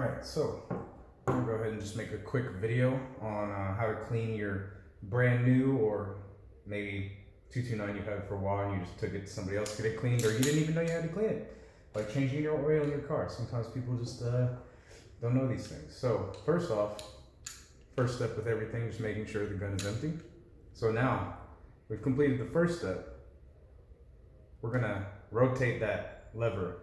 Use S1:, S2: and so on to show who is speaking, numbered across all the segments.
S1: Alright, so I'm going to go ahead and just make a quick video on how to clean your brand new, or maybe 229 you've had it for a while and you just took it to somebody else to get it cleaned, or you didn't even know you had to clean it. Like changing your oil in your car. Sometimes people just don't know these things. So first off, first step with everything, just making sure the gun is empty. So now we've completed the first step. We're going to rotate that lever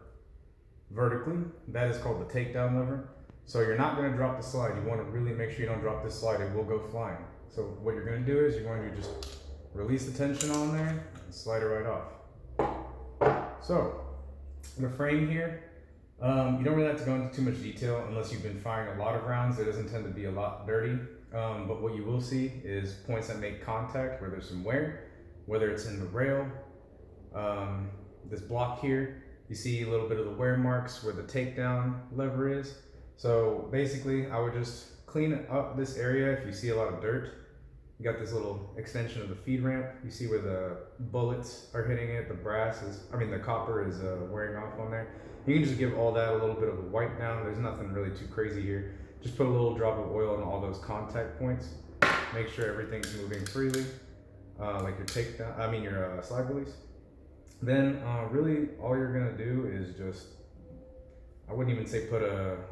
S1: vertically. That is called the takedown lever. So you're not going to drop the slide. You want to really make sure you don't drop this slide. It will go flying. So what you're going to do is you're going to just release the tension on there and slide it right off. So the frame here, you don't really have to go into too much detail unless you've been firing a lot of rounds. It doesn't tend to be a lot dirty. But what you will see is points that make contact where there's some wear, whether it's in the rail, this block here. You see a little bit of the wear marks where the takedown lever is. So basically, I would just clean up this area. If you see a lot of dirt, you got this little extension of the feed ramp. You see where the bullets are hitting it. The copper is wearing off on there. You can just give all that a little bit of a wipe down. There's nothing really too crazy here. Just put a little drop of oil on all those contact points. Make sure everything's moving freely, like your slide release. Then really all you're gonna do is just, I wouldn't even say put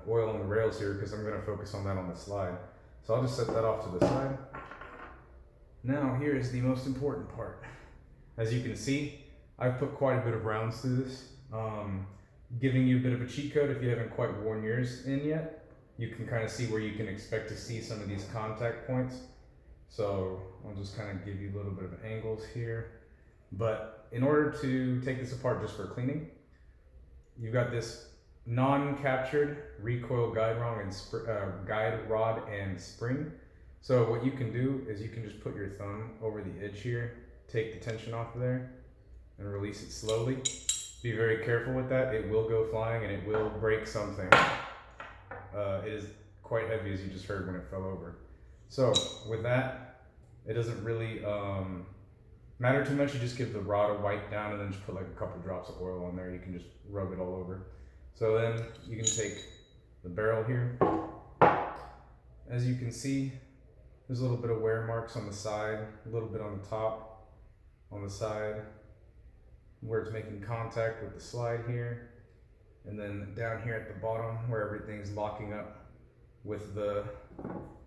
S1: oil on the rails here because I'm gonna focus on that on the slide. So I'll just set that off to the side. Now here is the most important part. As you can see, I've put quite a bit of rounds through this, giving you a bit of a cheat code if you haven't quite worn yours in yet. You can kind of see where you can expect to see some of these contact points. So I'll just kind of give you a little bit of angles here. But in order to take this apart just for cleaning, you've got this non-captured recoil guide rod and spring. So what you can do is you can just put your thumb over the edge here, take the tension off of there, and release it slowly. Be very careful with that. It will go flying and it will break something. It is quite heavy, as you just heard when it fell over. So with that, it doesn't really matter too much. You just give the rod a wipe down and then just put like a couple drops of oil on there. You can just rub it all over. So then you can take the barrel here. As you can see, there's a little bit of wear marks on the side, a little bit on the top, on the side, where it's making contact with the slide here. And then down here at the bottom where everything's locking up with the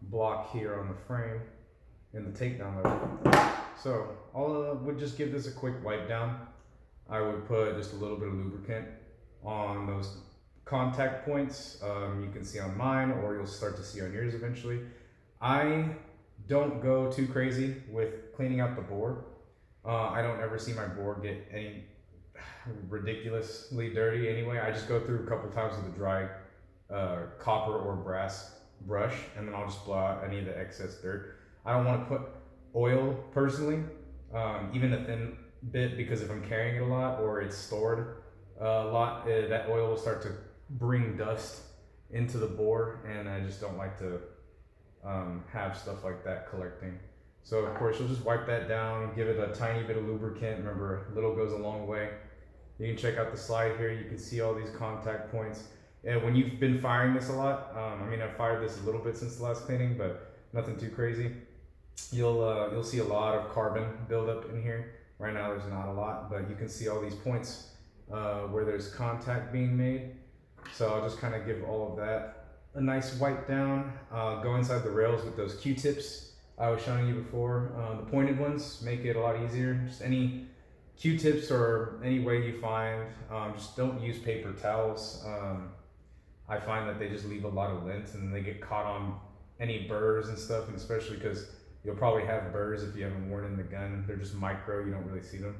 S1: block here on the frame and the takedown lever. So would just give this a quick wipe down. I would put just a little bit of lubricant on those contact points. You can see on mine, or you'll start to see on yours eventually. I don't go too crazy with cleaning out the bore. I don't ever see my bore get any ridiculously dirty anyway. I just go through a couple times with a dry copper or brass brush, and then I'll just blow out any of the excess dirt. I don't want to put oil personally, even a thin bit, because if I'm carrying it a lot or it's stored a lot, that oil will start to bring dust into the bore, and I just don't like to have stuff like that collecting. So of course you'll just wipe that down, give it a tiny bit of lubricant. Remember, little goes a long way. You can check out the slide here. You can see all these contact points. And when you've been firing this a lot, I've fired this a little bit since the last cleaning, but nothing too crazy. You'll see a lot of carbon buildup in here. Right now there's not a lot, but you can see all these points where there's contact being made. So I'll just kind of give all of that a nice wipe down. Go inside the rails with those Q-tips I was showing you before. The pointed ones make it a lot easier. Just any Q-tips or any way you find, just don't use paper towels. I find that they just leave a lot of lint and they get caught on any burrs and stuff, and especially because you'll probably have burrs if you haven't worn in the gun. They're just micro, you don't really see them.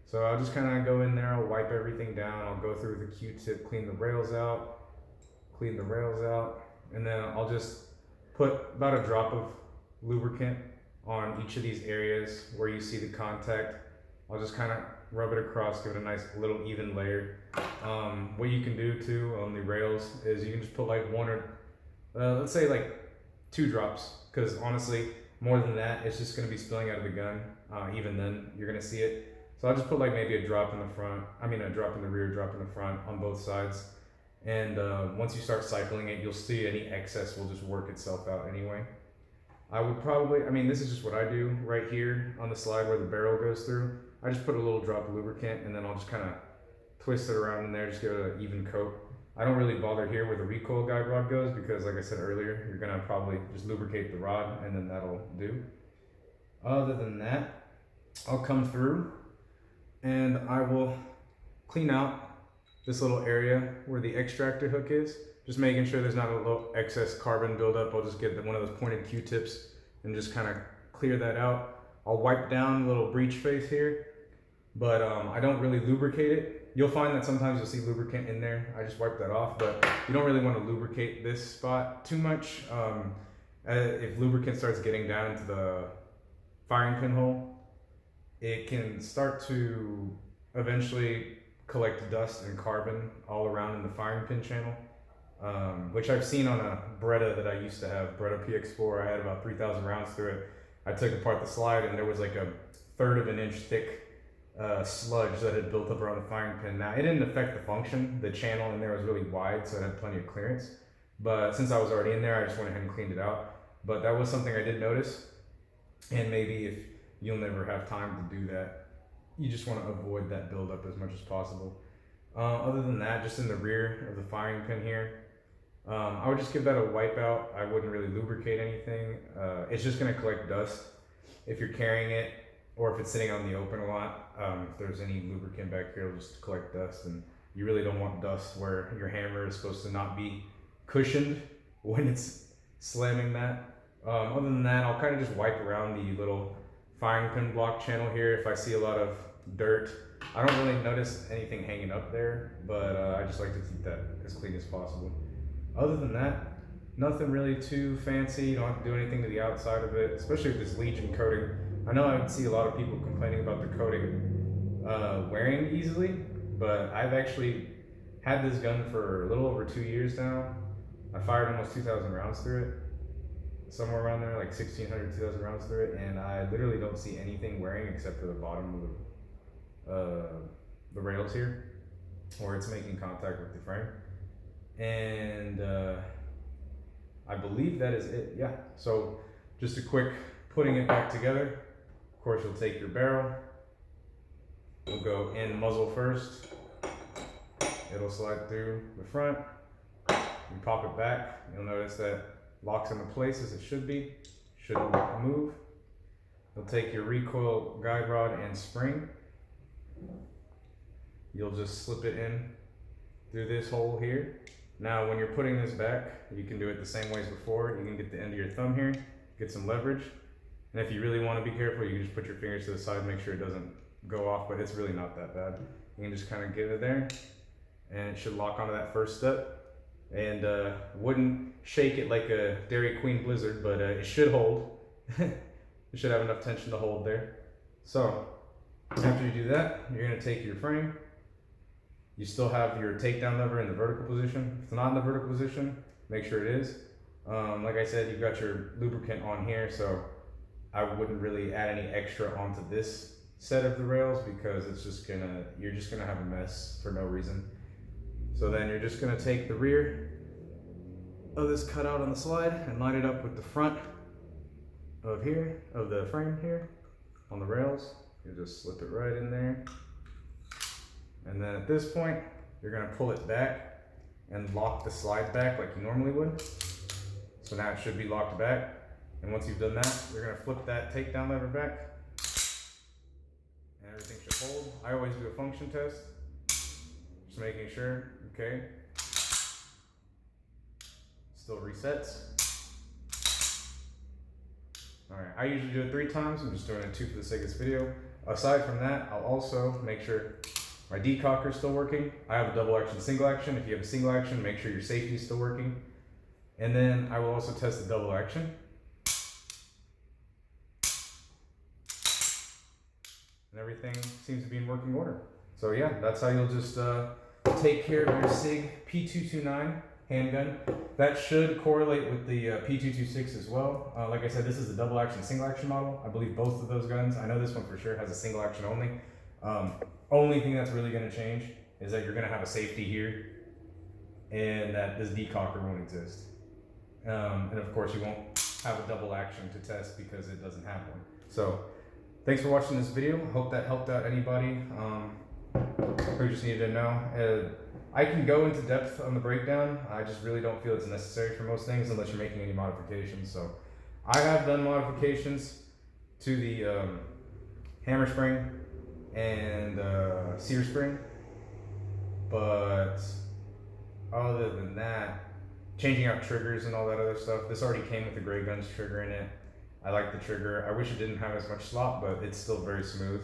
S1: So I'll just kind of go in there, I'll wipe everything down, I'll go through the Q-tip, clean the rails out, and then I'll just put about a drop of lubricant on each of these areas where you see the contact. I'll just kind of rub it across, give it a nice little even layer. What you can do too on the rails is you can just put like one or let's say like 2 drops, because honestly more than that it's just going to be spilling out of the gun. Even then you're going to see it. So I'll just put like maybe a drop in the front, a drop in the rear, drop in the front on both sides. And once you start cycling it, you'll see any excess will just work itself out anyway. I would probably, I mean, this is just what I do right here on the slide where the barrel goes through. I just put a little drop of lubricant and then I'll just kind of twist it around in there, just give it an even coat. I don't really bother here where the recoil guide rod goes because, like I said earlier, you're gonna probably just lubricate the rod and then that'll do. Other than that, I'll come through and I will clean out this little area where the extractor hook is, just making sure there's not a little excess carbon buildup. I'll just get one of those pointed Q-tips and just kind of clear that out. I'll wipe down a little breech face here, but I don't really lubricate it. You'll find that sometimes you'll see lubricant in there. I just wipe that off, but you don't really want to lubricate this spot too much. If lubricant starts getting down into the firing pin hole, it can start to eventually collect dust and carbon all around in the firing pin channel, which I've seen on a Beretta that I used to have, Beretta PX4. I had about 3,000 rounds through it. I took apart the slide and there was like a 1/3 of an inch thick sludge that had built up around the firing pin. Now, it didn't affect the function. The channel in there was really wide, so it had plenty of clearance. But since I was already in there, I just went ahead and cleaned it out. But that was something I did notice. And maybe if you'll never have time to do that, you just want to avoid that buildup as much as possible. Other than that, just in the rear of the firing pin here, I would just give that a wipe out. I wouldn't really lubricate anything. It's just going to collect dust if you're carrying it, or if it's sitting out in the open a lot. If there's any lubricant back here, it'll just collect dust, and you really don't want dust where your hammer is supposed to not be cushioned when it's slamming that. Other than that, I'll kind of just wipe around the little firing pin block channel here if I see a lot of dirt. I don't really notice anything hanging up there, but I just like to keep that as clean as possible. Other than that, nothing really too fancy. You don't have to do anything to the outside of it, especially with this Legion coating. I know I would see a lot of people complaining about the coating wearing easily, but I've actually had this gun for a little over 2 years now. I fired almost 2,000 rounds through it, somewhere around there, like 1,600, 2,000 rounds through it, and I literally don't see anything wearing except for the bottom of the rails here, where it's making contact with the frame. And I believe that is it, yeah. So just a quick putting it back together. Of course, you'll take your barrel. We'll go in muzzle first. It'll slide through the front. You pop it back. You'll notice that locks into place as it should be. Shouldn't move. You'll take your recoil guide rod and spring. You'll just slip it in through this hole here. Now, when you're putting this back, you can do it the same way as before. You can get the end of your thumb here, get some leverage. And if you really want to be careful, you can just put your fingers to the side, make sure it doesn't go off, but it's really not that bad. You can just kind of get it there, and it should lock onto that first step. And wouldn't shake it like a Dairy Queen Blizzard, but it should hold. It should have enough tension to hold there. So after you do that, you're going to take your frame. You still have your takedown lever in the vertical position. If it's not in the vertical position, make sure it is. Like I said, you've got your lubricant on here, so I wouldn't really add any extra onto this set of the rails because you're just gonna have a mess for no reason. So then you're just gonna take the rear of this cutout on the slide and line it up with the front of the frame here on the rails. You just slip it right in there. And then at this point, you're gonna pull it back and lock the slide back like you normally would. So now it should be locked back. And once you've done that, you're gonna flip that takedown lever back and everything should hold. I always do a function test, just making sure, okay. Still resets. All right, I usually do it 3 times. I'm just doing it 2 for the sake of this video. Aside from that, I'll also make sure my decocker is still working. I have a double action, single action. If you have a single action, make sure your safety is still working. And then I will also test the double action. And everything seems to be in working order. So yeah, that's how you'll just take care of your SIG P229 handgun. That should correlate with the P226 as well. Like I said, this is the double action, single action model. I believe both of those guns. I know this one for sure has a single action only. Only thing that's really going to change is that you're going to have a safety here and that this decocker won't exist. And of course you won't have a double action to test because it doesn't have one. So thanks for watching this video. Hope that helped out anybody who just needed to know. I can go into depth on the breakdown. I just really don't feel it's necessary for most things unless you're making any modifications. So I have done modifications to the hammer spring and sear spring, but other than that, changing out triggers and all that other stuff, this already came with the Gray Guns trigger in it. I like the trigger. I wish it didn't have as much slop, but it's still very smooth.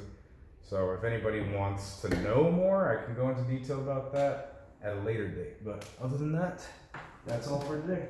S1: So if anybody wants to know more, I can go into detail about that at a later date. But other than that, that's all for today.